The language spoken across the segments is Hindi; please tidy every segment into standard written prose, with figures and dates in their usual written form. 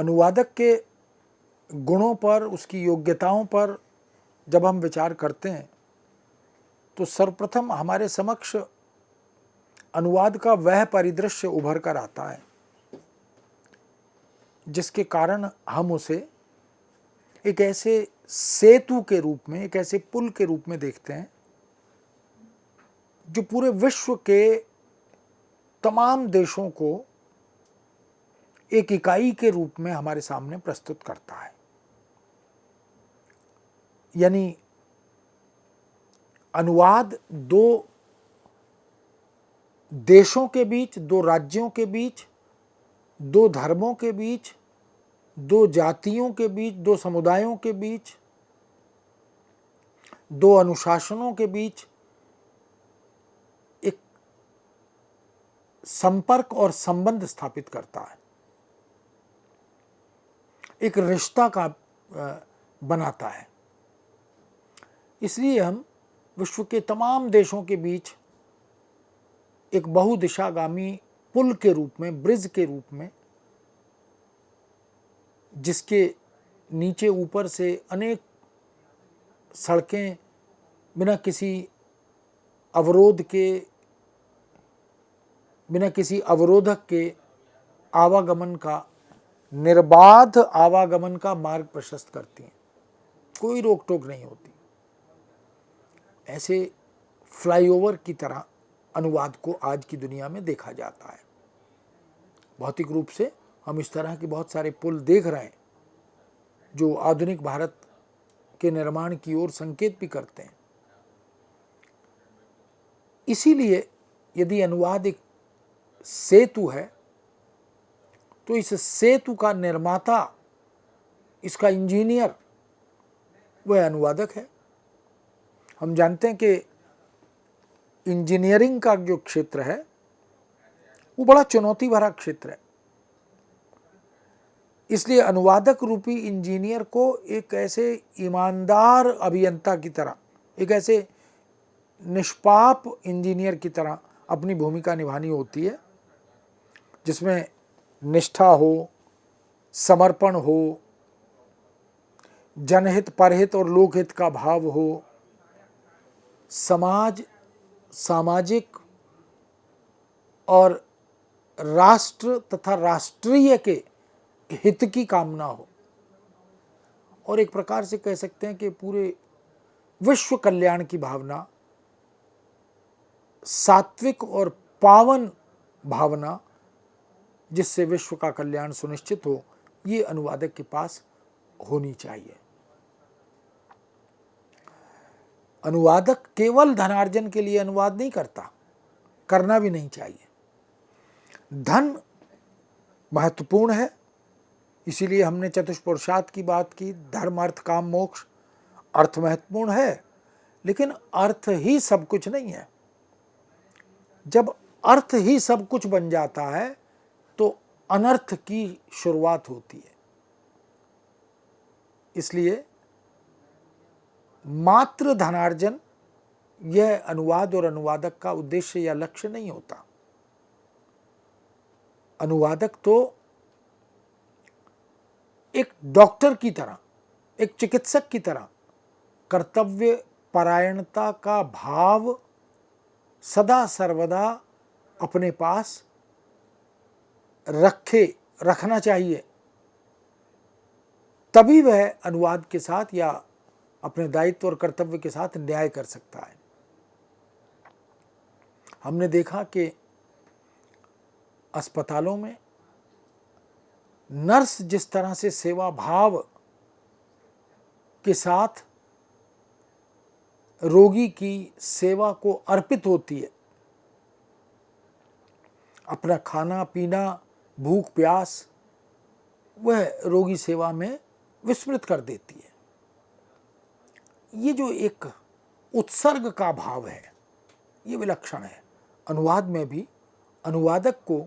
अनुवादक के गुणों पर, उसकी योग्यताओं पर जब हम विचार करते हैं तो सर्वप्रथम हमारे समक्ष अनुवाद का वह परिदृश्य उभर कर आता है जिसके कारण हम उसे एक ऐसे सेतु के रूप में, एक ऐसे पुल के रूप में देखते हैं जो पूरे विश्व के तमाम देशों को एक इकाई के रूप में हमारे सामने प्रस्तुत करता है। यानी अनुवाद दो देशों के बीच, दो राज्यों के बीच, दो धर्मों के बीच, दो जातियों के बीच, दो समुदायों के बीच, दो अनुशासनों के बीच एक संपर्क और संबंध स्थापित करता है, एक रिश्ता का बनाता है। इसलिए हम विश्व के तमाम देशों के बीच एक बहुदिशागामी पुल के रूप में, ब्रिज के रूप में, जिसके नीचे ऊपर से अनेक सड़कें बिना किसी अवरोध के, बिना किसी अवरोधक के आवागमन का, निर्बाध आवागमन का मार्ग प्रशस्त करती हैं, कोई रोक टोक नहीं होती। ऐसे फ्लाईओवर की तरह अनुवाद को आज की दुनिया में देखा जाता है। भौतिक रूप से हम इस तरह के बहुत सारे पुल देख रहे हैं जो आधुनिक भारत के निर्माण की ओर संकेत भी करते हैं। इसीलिए यदि अनुवाद एक सेतु है तो इस सेतु का निर्माता, इसका इंजीनियर वह अनुवादक है। हम जानते हैं कि इंजीनियरिंग का जो क्षेत्र है वो बड़ा चुनौती भरा क्षेत्र है। इसलिए अनुवादक रूपी इंजीनियर को एक ऐसे ईमानदार अभियंता की तरह, एक ऐसे निष्पाप इंजीनियर की तरह अपनी भूमिका निभानी होती है जिसमें निष्ठा हो, समर्पण हो, जनहित, परहित और लोकहित का भाव हो, सामाजिक और राष्ट्र तथा राष्ट्रीय के हित की कामना हो, और एक प्रकार से कह सकते हैं कि पूरे विश्व कल्याण की भावना, सात्विक और पावन भावना जिससे विश्व का कल्याण सुनिश्चित हो, ये अनुवादक के पास होनी चाहिए। अनुवादक केवल धनार्जन के लिए अनुवाद नहीं करता, करना भी नहीं चाहिए। धन महत्वपूर्ण है, इसीलिए हमने चतुष्पुरुषार्थ की बात की। धर्म, अर्थ, काम, मोक्ष। अर्थ महत्वपूर्ण है, लेकिन अर्थ ही सब कुछ नहीं है। जब अर्थ ही सब कुछ बन जाता है तो अनर्थ की शुरुआत होती है। इसलिए मात्र धनार्जन यह अनुवाद और अनुवादक का उद्देश्य या लक्ष्य नहीं होता। अनुवादक तो एक डॉक्टर की तरह, एक चिकित्सक की तरह कर्तव्य परायणता का भाव सदा सर्वदा अपने पास रखना चाहिए, तभी वह अनुवाद के साथ या अपने दायित्व और कर्तव्य के साथ न्याय कर सकता है। हमने देखा कि अस्पतालों में नर्स जिस तरह से सेवा भाव के साथ रोगी की सेवा को अर्पित होती है, अपना खाना पीना, भूख प्यास वह रोगी सेवा में विस्मृत कर देती है। ये जो एक उत्सर्ग का भाव है, ये विलक्षण है। अनुवाद में भी अनुवादक को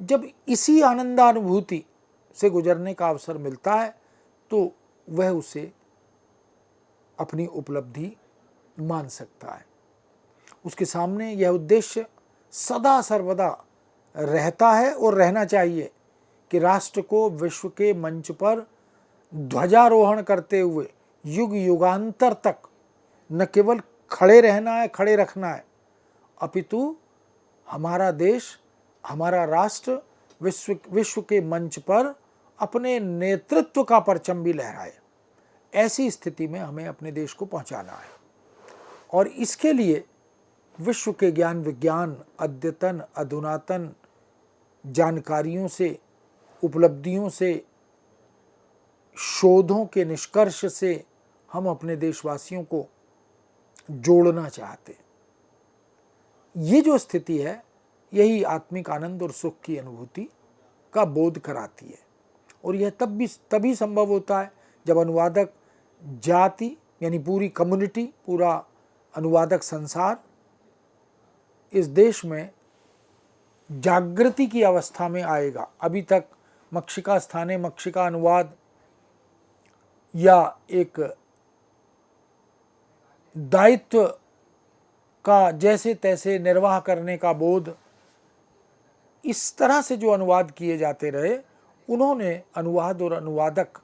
जब इसी आनंदानुभूति से गुजरने का अवसर मिलता है तो वह उसे अपनी उपलब्धि मान सकता है। उसके सामने यह उद्देश्य सदा सर्वदा रहता है और रहना चाहिए कि राष्ट्र को विश्व के मंच पर ध्वजारोहण करते हुए युग युगांतर तक न केवल खड़े रहना है, खड़े रखना है, अपितु हमारा देश, हमारा राष्ट्र विश्व के मंच पर अपने नेतृत्व का परचम भी लहराए। ऐसी स्थिति में हमें अपने देश को पहुंचाना है और इसके लिए विश्व के ज्ञान विज्ञान, अद्यतन अधुनातन जानकारियों से, उपलब्धियों से, शोधों के निष्कर्ष से हम अपने देशवासियों को जोड़ना चाहते हैं। ये जो स्थिति है, यही आत्मिक आनंद और सुख की अनुभूति का बोध कराती है और यह तभी संभव होता है जब अनुवादक जाति यानी पूरी कम्युनिटी, पूरा अनुवादक संसार इस देश में जागृति की अवस्था में आएगा। अभी तक मक्षिका स्थाने मक्षिका अनुवाद या एक दायित्व का जैसे तैसे निर्वाह करने का बोध, इस तरह से जो अनुवाद किए जाते रहे, उन्होंने अनुवाद और अनुवादक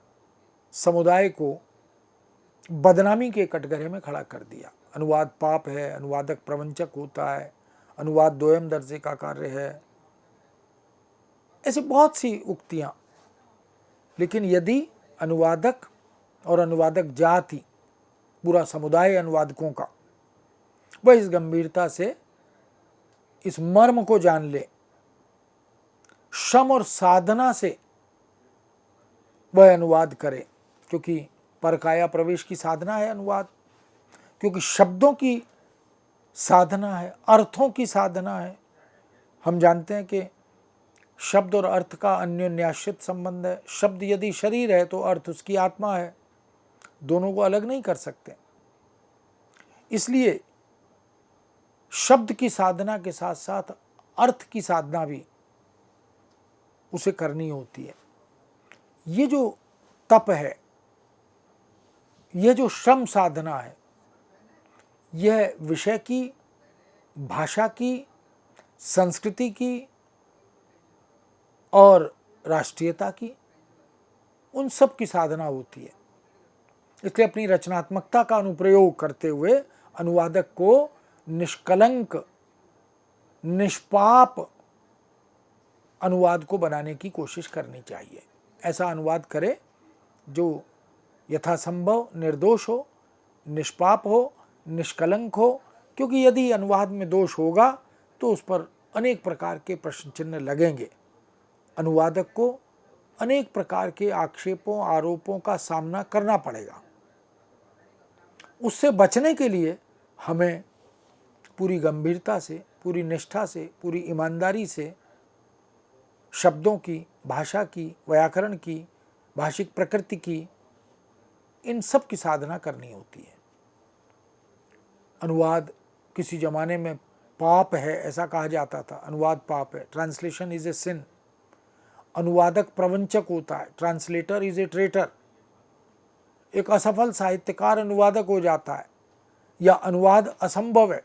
समुदाय को बदनामी के कटघरे में खड़ा कर दिया। अनुवाद पाप है, अनुवादक प्रवंचक होता है, अनुवाद दोयम दर्जे का कार्य है, ऐसे बहुत सी उक्तियां। लेकिन यदि अनुवादक और अनुवादक जाति, पूरा समुदाय अनुवादकों का, वह इस गंभीरता से इस मर्म को जान ले, श्रम और साधना से वह अनुवाद करे, क्योंकि परकाया प्रवेश की साधना है अनुवाद, क्योंकि शब्दों की साधना है, अर्थों की साधना है। हम जानते हैं कि शब्द और अर्थ का अन्योन्याश्रित संबंध है। शब्द यदि शरीर है तो अर्थ उसकी आत्मा है, दोनों को अलग नहीं कर सकते। इसलिए शब्द की साधना के साथ साथ अर्थ की साधना भी उसे करनी होती है। ये जो तप है, यह जो श्रम साधना है, यह विषय की, भाषा की, संस्कृति की और राष्ट्रीयता की, उन सब की साधना होती है। इसलिए अपनी रचनात्मकता का अनुप्रयोग करते हुए अनुवादक को निष्कलंक, निष्पाप अनुवाद को बनाने की कोशिश करनी चाहिए। ऐसा अनुवाद करे जो यथासंभव निर्दोष हो, निष्पाप हो, निष्कलंक हो, क्योंकि यदि अनुवाद में दोष होगा तो उस पर अनेक प्रकार के प्रश्न चिन्ह लगेंगे। अनुवादक को अनेक प्रकार के आक्षेपों, आरोपों का सामना करना पड़ेगा। उससे बचने के लिए हमें पूरी गंभीरता से, पूरी निष्ठा से, पूरी ईमानदारी से शब्दों की, भाषा की, व्याकरण की, भाषिक प्रकृति की, इन सब की साधना करनी होती है। अनुवाद किसी जमाने में पाप है ऐसा कहा जाता था, अनुवाद पाप है, ट्रांसलेशन इज ए सिन। अनुवादक प्रवंचक होता है, ट्रांसलेटर इज ए ट्रेटर। एक असफल साहित्यकार अनुवादक हो जाता है, या अनुवाद असंभव है,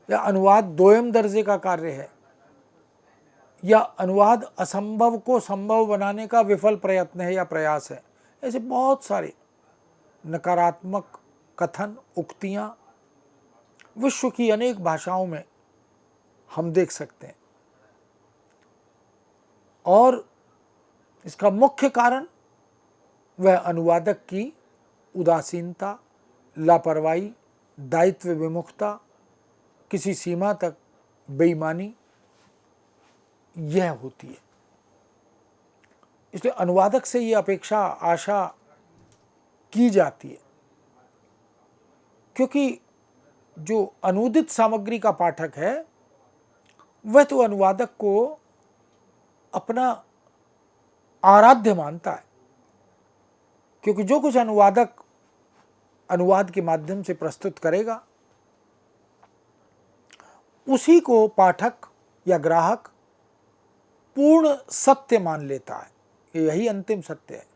या अनुवाद दोयम दर्जे का कार्य है, या अनुवाद असंभव को संभव बनाने का विफल प्रयत्न है या प्रयास है। ऐसे बहुत सारे नकारात्मक कथन, उक्तियां विश्व की अनेक भाषाओं में हम देख सकते हैं। और इसका मुख्य कारण वह अनुवादक की उदासीनता, लापरवाही, दायित्व विमुखता, किसी सीमा तक बेईमानी, यह होती है। इसलिए अनुवादक से ये अपेक्षा, आशा की जाती है, क्योंकि जो अनुदित सामग्री का पाठक है वह तो अनुवादक को अपना आराध्य मानता है, क्योंकि जो कुछ अनुवादक अनुवाद के माध्यम से प्रस्तुत करेगा उसी को पाठक या ग्राहक पूर्ण सत्य मान लेता है। यही अंतिम सत्य है।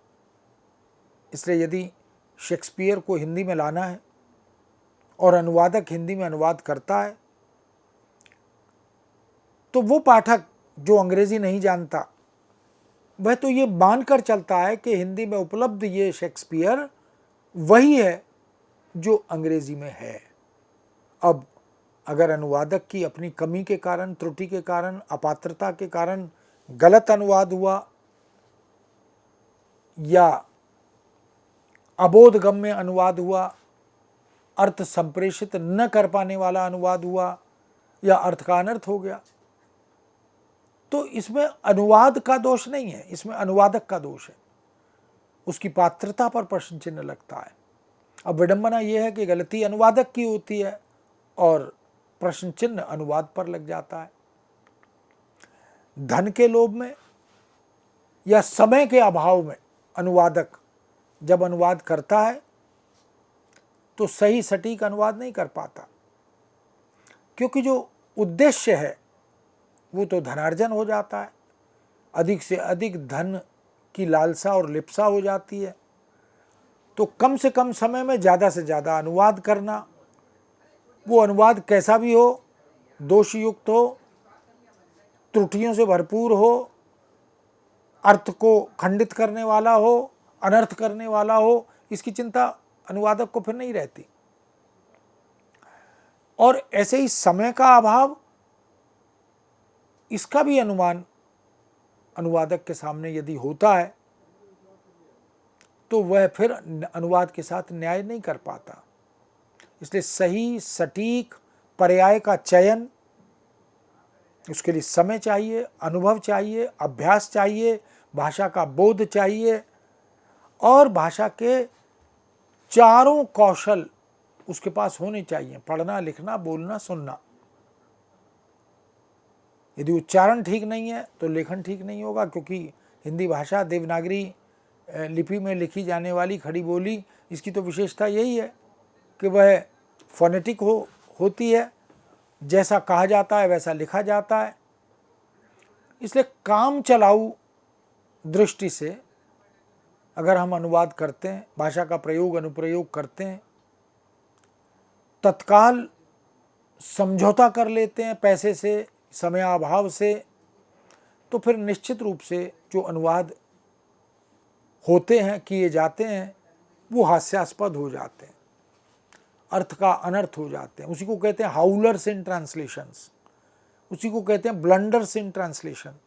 इसलिए यदि शेक्सपियर को हिंदी में लाना है और अनुवादक हिंदी में अनुवाद करता है, तो वो पाठक जो अंग्रेजी नहीं जानता वह तो ये मानकर चलता है कि हिंदी में उपलब्ध ये शेक्सपियर वही है जो अंग्रेजी में है। अब अगर अनुवादक की अपनी कमी के कारण, त्रुटि के कारण, अपात्रता के कारण गलत अनुवाद हुआ या अबोधगम्य अनुवाद हुआ, अर्थ संप्रेषित न कर पाने वाला अनुवाद हुआ या अर्थ का अनर्थ हो गया, तो इसमें अनुवाद का दोष नहीं है, इसमें अनुवादक का दोष है, उसकी पात्रता पर प्रश्न चिन्ह लगता है। अब विडंबना यह है कि गलती अनुवादक की होती है और प्रश्न चिन्ह अनुवाद पर लग जाता है। धन के लोभ में या समय के अभाव में अनुवादक जब अनुवाद करता है तो सही सटीक अनुवाद नहीं कर पाता, क्योंकि जो उद्देश्य है वो तो धनार्जन हो जाता है, अधिक से अधिक धन की लालसा और लिप्सा हो जाती है। तो कम से कम समय में ज़्यादा से ज़्यादा अनुवाद करना, वो अनुवाद कैसा भी हो, दोषयुक्त हो, त्रुटियों से भरपूर हो, अर्थ को खंडित करने वाला हो, अनर्थ करने वाला हो, इसकी चिंता अनुवादक को फिर नहीं रहती। और ऐसे ही समय का अभाव, इसका भी अनुमान अनुवादक के सामने यदि होता है तो वह फिर अनुवाद के साथ न्याय नहीं कर पाता। इसलिए सही सटीक पर्याय का चयन, उसके लिए समय चाहिए, अनुभव चाहिए, अभ्यास चाहिए, भाषा का बोध चाहिए और भाषा के चारों कौशल उसके पास होने चाहिए, पढ़ना, लिखना, बोलना, सुनना। यदि उच्चारण ठीक नहीं है तो लेखन ठीक नहीं होगा, क्योंकि हिंदी भाषा देवनागरी लिपि में लिखी जाने वाली खड़ी बोली, इसकी तो विशेषता यही है कि वह फोनेटिक होती है, जैसा कहा जाता है वैसा लिखा जाता है। इसलिए काम चलाऊ दृष्टि से अगर हम अनुवाद करते हैं, भाषा का प्रयोग अनुप्रयोग करते हैं, तत्काल समझौता कर लेते हैं पैसे से, समयाभाव से, तो फिर निश्चित रूप से जो अनुवाद होते हैं, किए जाते हैं, वो हास्यास्पद हो जाते हैं, अर्थ का अनर्थ हो जाते हैं। उसी को कहते हैं हाउलर्स इन ट्रांसलेशंस, उसी को कहते हैं ब्लंडर्स इन ट्रांसलेशन।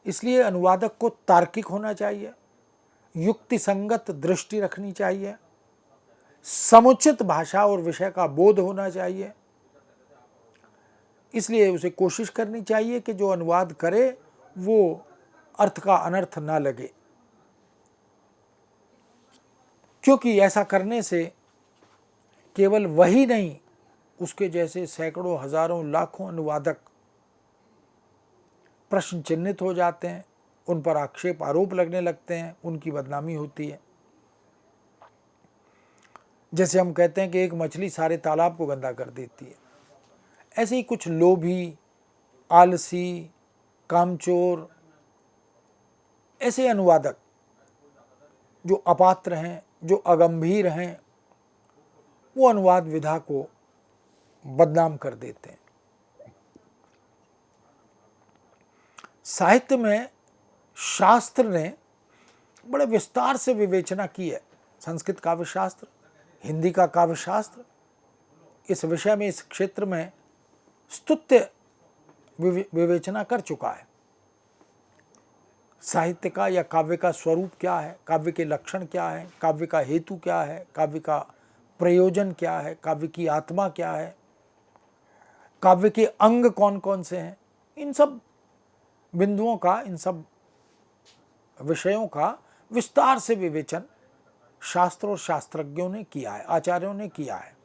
इसलिए अनुवादक को तार्किक होना चाहिए, युक्ति संगत दृष्टि रखनी चाहिए, समुचित भाषा और विषय का बोध होना चाहिए। इसलिए उसे कोशिश करनी चाहिए कि जो अनुवाद करे वो अर्थ का अनर्थ ना लगे, क्योंकि ऐसा करने से केवल वही नहीं, उसके जैसे सैकड़ों, हजारों, लाखों अनुवादक प्रश्न चिन्हित हो जाते हैं, उन पर आक्षेप आरोप लगने लगते हैं, उनकी बदनामी होती है। जैसे हम कहते हैं कि एक मछली सारे तालाब को गंदा कर देती है, ऐसे ही कुछ लोभी, आलसी, कामचोर, ऐसे अनुवादक जो अपात्र हैं, जो अगंभीर हैं, वो अनुवाद विधा को बदनाम कर देते हैं। साहित्य में शास्त्र ने बड़े विस्तार से विवेचना की है। संस्कृत काव्यशास्त्र, हिंदी का काव्यशास्त्र इस विषय में, इस क्षेत्र में स्तुत्य विवेचना कर चुका है। साहित्य का या काव्य का स्वरूप क्या है, काव्य के लक्षण क्या है, काव्य का हेतु क्या है, काव्य का प्रयोजन क्या है, काव्य की आत्मा क्या है, काव्य के अंग कौन कौन से हैं, इन सब बिंदुओं का, इन सब विषयों का विस्तार से विवेचन शास्त्र और शास्त्रज्ञों ने किया है, आचार्यों ने किया है।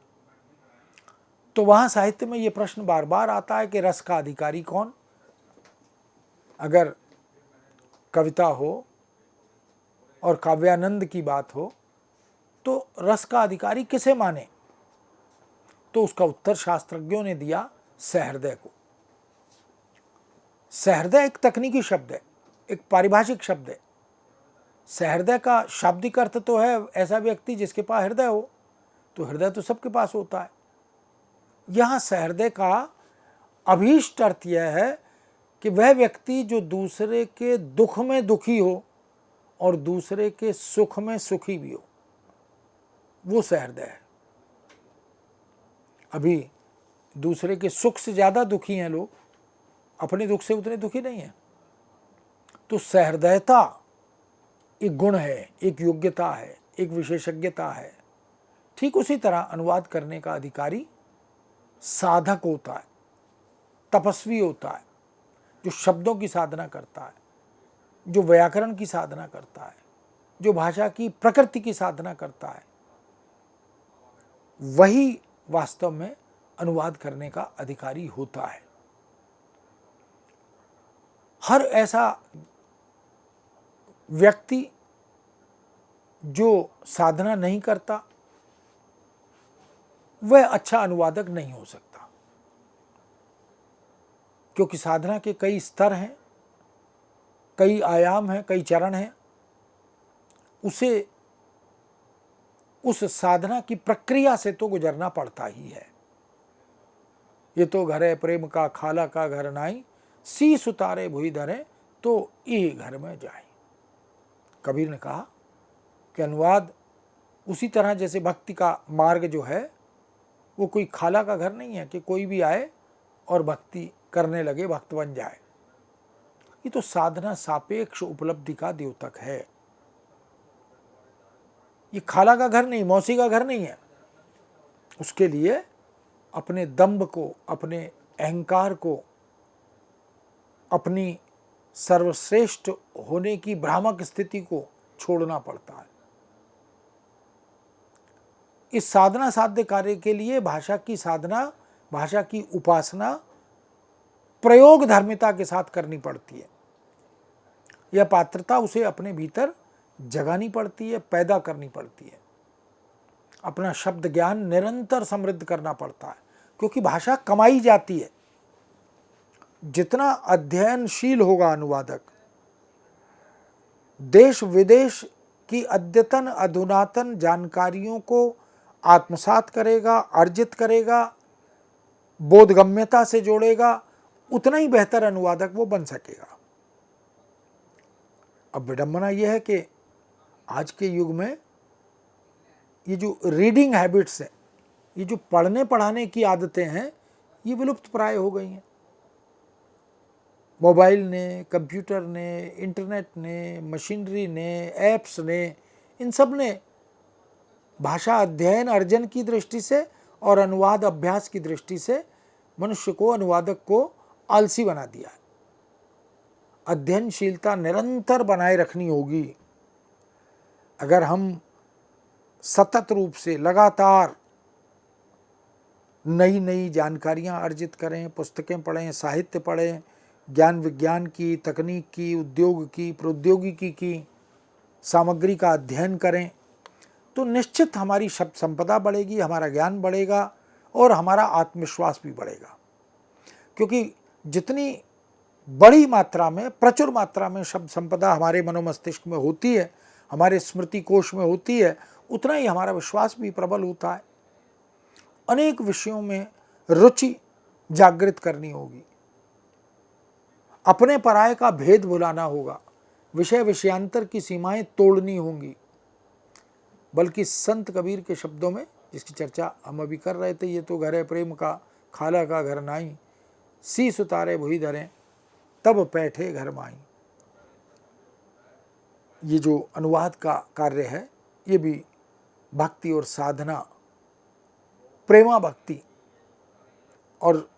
तो वहाँ साहित्य में ये प्रश्न बार बार आता है कि रस का अधिकारी कौन। अगर कविता हो और काव्यानंद की बात हो तो रस का अधिकारी किसे माने, तो उसका उत्तर शास्त्रज्ञों ने दिया सहृदय को। सहृदय एक तकनीकी शब्द है, एक पारिभाषिक शब्द है। सहृदय का शाब्दिक अर्थ तो है ऐसा व्यक्ति जिसके पास हृदय हो, तो हृदय तो सबके पास होता है। यहाँ सहृदय का अभीष्ट अर्थ यह है कि वह व्यक्ति जो दूसरे के दुख में दुखी हो और दूसरे के सुख में सुखी भी हो, वो सहृदय है। अभी दूसरे के सुख से ज़्यादा दुखी हैं लोग, अपने दुख से उतने दुखी नहीं हैं। तो सहृदयता एक गुण है, एक योग्यता है, एक विशेषज्ञता है। ठीक उसी तरह अनुवाद करने का अधिकारी साधक होता है, तपस्वी होता है, जो शब्दों की साधना करता है, जो व्याकरण की साधना करता है, जो भाषा की प्रकृति की साधना करता है, वही वास्तव में अनुवाद करने का अधिकारी होता है। हर ऐसा व्यक्ति जो साधना नहीं करता वह अच्छा अनुवादक नहीं हो सकता, क्योंकि साधना के कई स्तर हैं, कई आयाम हैं, कई चरण हैं। उसे उस साधना की प्रक्रिया से तो गुजरना पड़ता ही है। ये तो घर है प्रेम का खाला का घर नाई, शीस उतारे भुई धरे तो ये घर में जाए। कबीर ने कहा कि अनुवाद उसी तरह जैसे भक्ति का मार्ग जो है वो कोई खाला का घर नहीं है कि कोई भी आए और भक्ति करने लगे, भक्त बन जाए। ये तो साधना सापेक्ष उपलब्धि का द्योतक है। ये खाला का घर नहीं, मौसी का घर नहीं है। उसके लिए अपने दंभ को, अपने अहंकार को, अपनी सर्वश्रेष्ठ होने की भ्रामक स्थिति को छोड़ना पड़ता है। इस साधना साध्य कार्य के लिए भाषा की साधना, भाषा की उपासना प्रयोग धर्मिता के साथ करनी पड़ती है। यह पात्रता उसे अपने भीतर जगानी पड़ती है, पैदा करनी पड़ती है। अपना शब्द ज्ञान निरंतर समृद्ध करना पड़ता है, क्योंकि भाषा कमाई जाती है। जितना अध्ययनशील होगा अनुवादक, देश विदेश की अद्यतन अधुनातन जानकारियों को आत्मसात करेगा, अर्जित करेगा, बोधगम्यता से जोड़ेगा, उतना ही बेहतर अनुवादक वो बन सकेगा। अब विडंबना यह है कि आज के युग में ये जो रीडिंग हैबिट्स है, ये जो पढ़ने पढ़ाने की आदतें हैं, ये विलुप्त प्राय हो गई हैं। मोबाइल ने, कंप्यूटर ने, इंटरनेट ने, मशीनरी ने, ऐप्स ने, इन सब ने भाषा अध्ययन अर्जन की दृष्टि से और अनुवाद अभ्यास की दृष्टि से मनुष्य को, अनुवादक को आलसी बना दिया है। अध्ययनशीलता निरंतर बनाए रखनी होगी। अगर हम सतत रूप से लगातार नई नई जानकारियां अर्जित करें, पुस्तकें पढ़ें, साहित्य पढ़ें, ज्ञान विज्ञान की, तकनीक की, उद्योग की, प्रौद्योगिकी की सामग्री का अध्ययन करें, तो निश्चित हमारी शब्द संपदा बढ़ेगी, हमारा ज्ञान बढ़ेगा और हमारा आत्मविश्वास भी बढ़ेगा। क्योंकि जितनी बड़ी मात्रा में, प्रचुर मात्रा में शब्द संपदा हमारे मनोमस्तिष्क में होती है, हमारे स्मृति कोश में होती है, उतना ही हमारा विश्वास भी प्रबल होता है। अनेक विषयों में रुचि जागृत करनी होगी, अपने पराये का भेद भुलाना होगा, विषय विषयांतर की सीमाएं तोड़नी होंगी। बल्कि संत कबीर के शब्दों में, जिसकी चर्चा हम अभी कर रहे थे, ये तो घर है प्रेम का खाला का घर नाई, शीस उतारे भुई धरें तब बैठे घर माई। ये जो अनुवाद का कार्य है, ये भी भक्ति और साधना, प्रेमा भक्ति और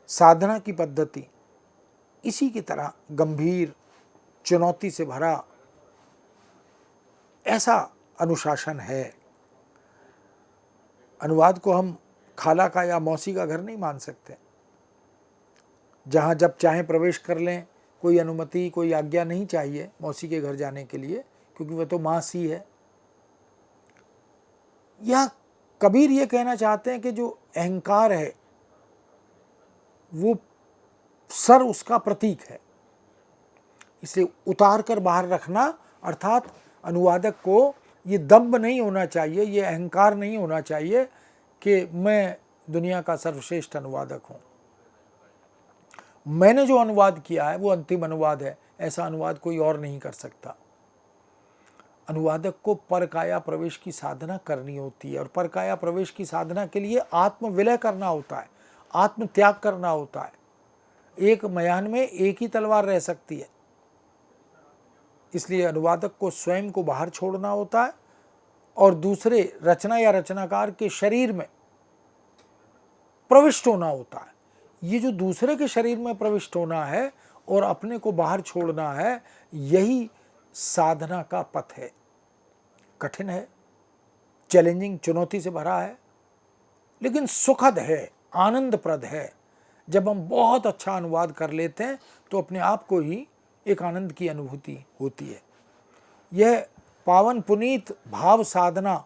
साधना की पद्धति इसी की तरह गंभीर, चुनौती से भरा ऐसा अनुशासन है। अनुवाद को हम खाला का या मौसी का घर नहीं मान सकते, जहाँ जब चाहें प्रवेश कर लें, कोई अनुमति, कोई आज्ञा नहीं चाहिए मौसी के घर जाने के लिए, क्योंकि वह तो माँ सी है। या कबीर ये कहना चाहते हैं कि जो अहंकार है वो सर उसका प्रतीक है, इसलिए उतार कर बाहर रखना, अर्थात अनुवादक को ये दंभ नहीं होना चाहिए, ये अहंकार नहीं होना चाहिए कि मैं दुनिया का सर्वश्रेष्ठ अनुवादक हूँ। मैंने जो अनुवाद किया है वो अंतिम अनुवाद है, ऐसा अनुवाद कोई और नहीं कर सकता। अनुवादक को परकाया प्रवेश की साधना करनी होती है, और परकाया प्रवेश की साधना के लिए आत्म विलय करना होता है, आत्म त्याग करना होता है। एक म्यान में एक ही तलवार रह सकती है, इसलिए अनुवादक को स्वयं को बाहर छोड़ना होता है और दूसरे रचना या रचनाकार के शरीर में प्रविष्ट होना होता है। ये जो दूसरे के शरीर में प्रविष्ट होना है और अपने को बाहर छोड़ना है, यही साधना का पथ है। कठिन है, चैलेंजिंग, चुनौती से भरा है, लेकिन सुखद है, आनंदप्रद है। जब हम बहुत अच्छा अनुवाद कर लेते हैं तो अपने आप को ही एक आनंद की अनुभूति होती है। यह पावन पुनीत भाव साधना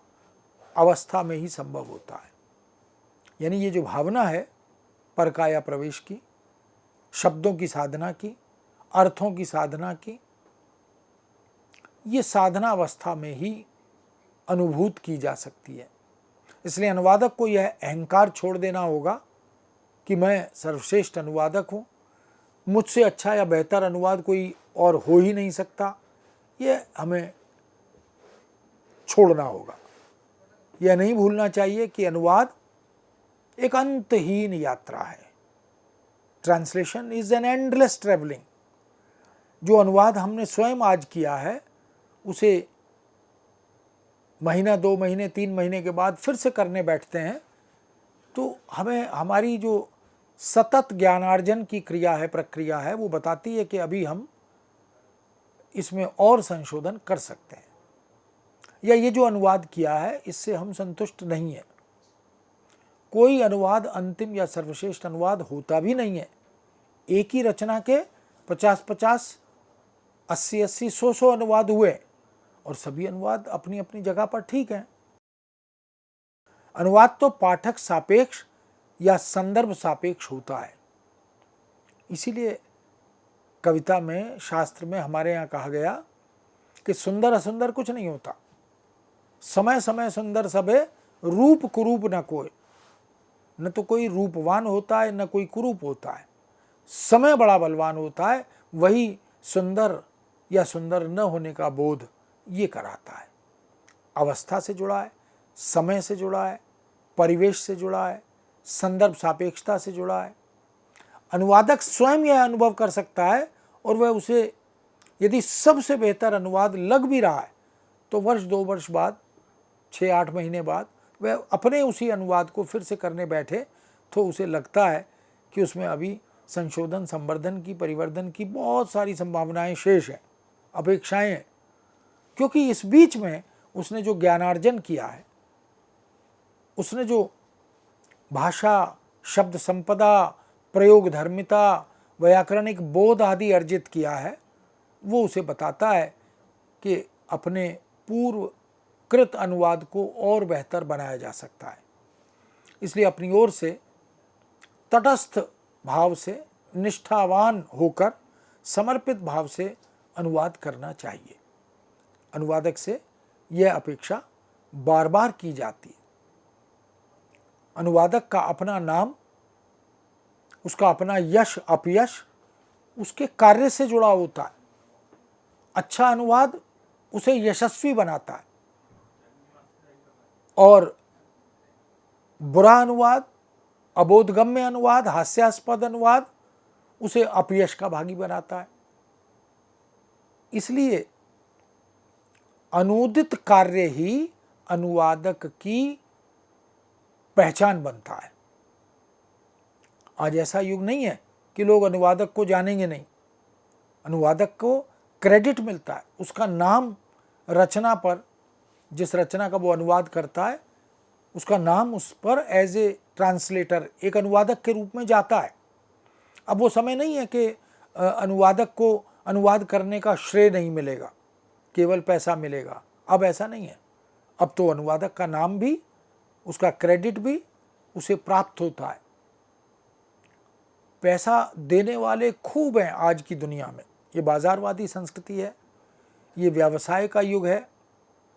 अवस्था में ही संभव होता है। यानी ये जो भावना है परकाया प्रवेश की, शब्दों की साधना की, अर्थों की साधना की, ये साधना अवस्था में ही अनुभूत की जा सकती है। इसलिए अनुवादक को यह अहंकार छोड़ देना होगा कि मैं सर्वश्रेष्ठ अनुवादक हूँ, मुझसे अच्छा या बेहतर अनुवाद कोई और हो ही नहीं सकता। यह हमें छोड़ना होगा। यह नहीं भूलना चाहिए कि अनुवाद एक अंतहीन यात्रा है। Translation is an endless travelling. जो अनुवाद हमने स्वयं आज किया है, उसे महीना, 2 महीने, 3 महीने के बाद फिर से करने बैठते हैं तो हमें हमारी जो सतत ज्ञानार्जन की क्रिया है, प्रक्रिया है, वो बताती है कि अभी हम इसमें और संशोधन कर सकते हैं, या ये जो अनुवाद किया है इससे हम संतुष्ट नहीं है। कोई अनुवाद अंतिम या सर्वश्रेष्ठ अनुवाद होता भी नहीं है। एक ही रचना के 50-50, 80-80, 100-100 अनुवाद हुए और सभी अनुवाद अपनी अपनी जगह पर ठीक हैं। अनुवाद तो पाठक सापेक्ष या संदर्भ सापेक्ष होता है। इसीलिए कविता में, शास्त्र में हमारे यहाँ कहा गया कि सुंदर असुंदर कुछ नहीं होता, समय समय सुंदर सबे, रूप कुरूप न कोई। न तो कोई रूपवान होता है, न कोई कुरूप होता है। समय बड़ा बलवान होता है, वही सुंदर या सुंदर न होने का बोध ये कराता है। अवस्था से जुड़ा है, समय से जुड़ा है, परिवेश से जुड़ा है, संदर्भ सापेक्षता से जुड़ा है। अनुवादक स्वयं यह अनुभव कर सकता है और वह उसे यदि सबसे बेहतर अनुवाद लग भी रहा है तो वर्ष 2 वर्ष बाद, 6-8 महीने बाद वह अपने उसी अनुवाद को फिर से करने बैठे तो उसे लगता है कि उसमें अभी संशोधन, संवर्धन की, परिवर्धन की बहुत सारी संभावनाएं शेष हैं, अपेक्षाएं हैं। क्योंकि इस बीच में उसने जो ज्ञानार्जन किया है, उसने जो भाषा, शब्द संपदा, प्रयोग धर्मिता, व्याकरणिक बोध आदि अर्जित किया है, वो उसे बताता है कि अपने पूर्व कृत अनुवाद को और बेहतर बनाया जा सकता है। इसलिए अपनी ओर से तटस्थ भाव से, निष्ठावान होकर, समर्पित भाव से अनुवाद करना चाहिए। अनुवादक से यह अपेक्षा बार बार की जाती है। अनुवादक का अपना नाम, उसका अपना यश अपयश उसके कार्य से जुड़ा होता है। अच्छा अनुवाद उसे यशस्वी बनाता है और बुरा अनुवाद, अबोधगम्य अनुवाद, हास्यास्पद अनुवाद उसे अपयश का भागी बनाता है। इसलिए अनुदित कार्य ही अनुवादक की पहचान बनता है। आज ऐसा युग नहीं है कि लोग अनुवादक को जानेंगे नहीं। अनुवादक को क्रेडिट मिलता है, उसका नाम रचना पर, जिस रचना का वो अनुवाद करता है उसका नाम उस पर एज ए ट्रांसलेटर, एक अनुवादक के रूप में जाता है। अब वो समय नहीं है कि अनुवादक को अनुवाद करने का श्रेय नहीं मिलेगा, केवल पैसा मिलेगा। अब ऐसा नहीं है। अब तो अनुवादक का नाम भी, उसका क्रेडिट भी उसे प्राप्त होता है। पैसा देने वाले खूब हैं आज की दुनिया में। ये बाजारवादी संस्कृति है, ये व्यवसाय का युग है,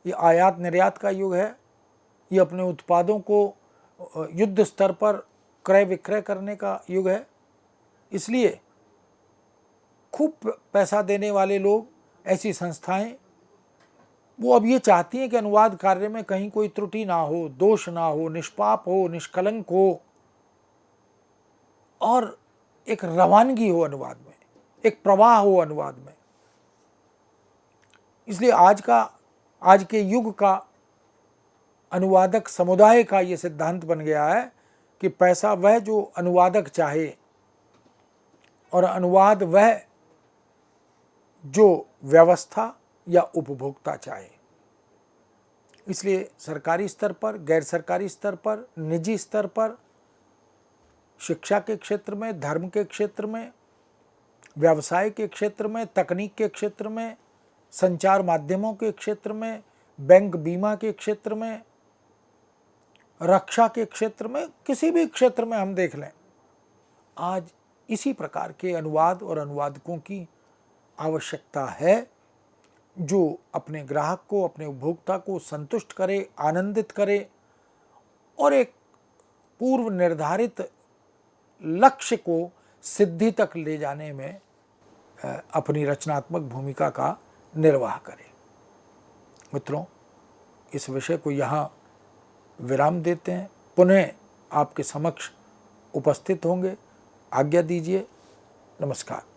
ये आयात निर्यात का युग है, ये अपने उत्पादों को युद्ध स्तर पर क्रय विक्रय करने का युग है। इसलिए खूब पैसा देने वाले लोग, ऐसी संस्थाएं, वो अब ये चाहती हैं कि अनुवाद कार्य में कहीं कोई त्रुटि ना हो, दोष ना हो, निष्पाप हो, निष्कलंक हो और एक रवानगी हो अनुवाद में, एक प्रवाह हो अनुवाद में। इसलिए आज के युग का अनुवादक समुदाय का ये सिद्धांत बन गया है कि पैसा वह जो अनुवादक चाहे और अनुवाद वह जो व्यवस्था या उपभोक्ता चाहे। इसलिए सरकारी स्तर पर, गैर सरकारी स्तर पर, निजी स्तर पर, शिक्षा के क्षेत्र में, धर्म के क्षेत्र में, व्यवसाय के क्षेत्र में, तकनीक के क्षेत्र में, संचार माध्यमों के क्षेत्र में, बैंक बीमा के क्षेत्र में, रक्षा के क्षेत्र में, किसी भी क्षेत्र में हम देख लें, आज इसी प्रकार के अनुवाद और अनुवादकों की आवश्यकता है जो अपने ग्राहक को, अपने उपभोक्ता को संतुष्ट करे, आनंदित करे और एक पूर्व निर्धारित लक्ष्य को सिद्धि तक ले जाने में अपनी रचनात्मक भूमिका का निर्वाह करे। मित्रों, इस विषय को यहाँ विराम देते हैं, पुनः आपके समक्ष उपस्थित होंगे। आज्ञा दीजिए। नमस्कार।